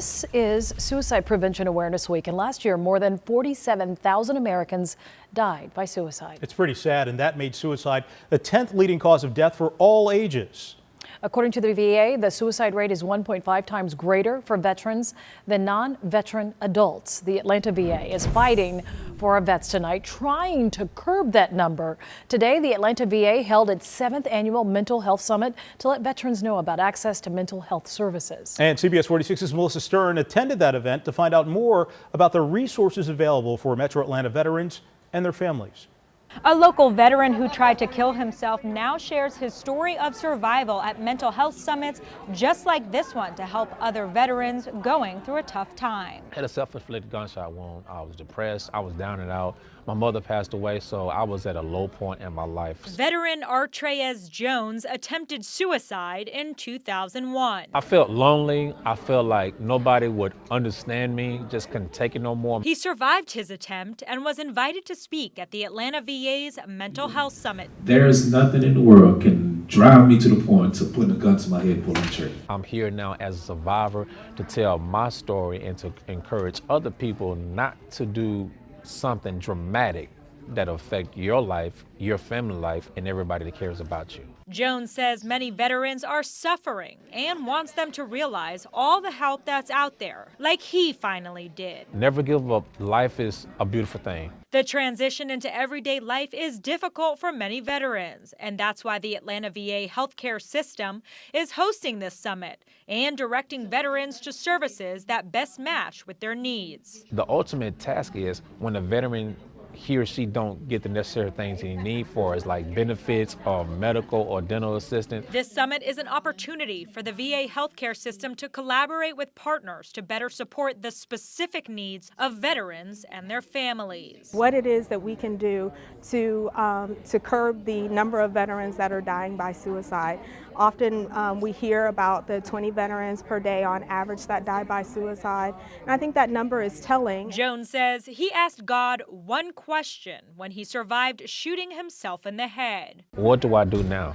This is Suicide Prevention Awareness Week, and last year more than 47,000 Americans died by suicide. It's pretty sad, and that made suicide the 10th leading cause of death for all ages. According to the VA, the suicide rate is 1.5 times greater for veterans than non-veteran adults. The Atlanta VA is fighting for our vets tonight, trying to curb that number. Today, the Atlanta VA held its 7th annual Mental Health Summit to let veterans know about access to mental health services. And CBS 46's Melissa Stern attended that event to find out more about the resources available for Metro Atlanta veterans and their families. A local veteran who tried to kill himself now shares his story of survival at mental health summits just like this one to help other veterans going through a tough time. I had a self-inflicted gunshot wound. I was depressed. I was down and out. My mother passed away, so I was at a low point in my life. Veteran Artreyes Jones attempted suicide in 2001. I felt lonely. I felt like nobody would understand me, just couldn't take it no more. He survived his attempt and was invited to speak at the Atlanta VA's Mental Health Summit. There is nothing in the world can drive me to the point to putting a gun to my head and pulling the trigger. I'm here now as a survivor to tell my story and to encourage other people not to do something dramatic that affect your life, your family life, and everybody that cares about you. Jones says many veterans are suffering and wants them to realize all the help that's out there, like he finally did. Never give up. Life is a beautiful thing. The transition into everyday life is difficult for many veterans, and that's why the Atlanta VA healthcare system is hosting this summit and directing veterans to services that best match with their needs. The ultimate task is when a veteran, he or she don't get the necessary things he need for as like benefits or medical or dental assistance. This summit is an opportunity for the VA healthcare system to collaborate with partners to better support the specific needs of veterans and their families. What it is that we can do to curb the number of veterans that are dying by suicide. Often we hear about the 20 veterans per day on average that die by suicide, and I think that number is telling. Jones says he asked God one question when he survived shooting himself in the head. What do I do now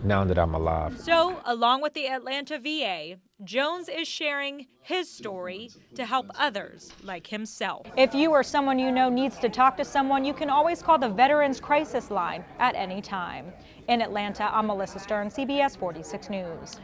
that I'm alive? So, along with the Atlanta VA, Jones is sharing his story to help others like himself. If you or someone you know needs to talk to someone, you can always call the Veterans Crisis Line at any time. In Atlanta, I'm Melissa Stern, CBS 46 News.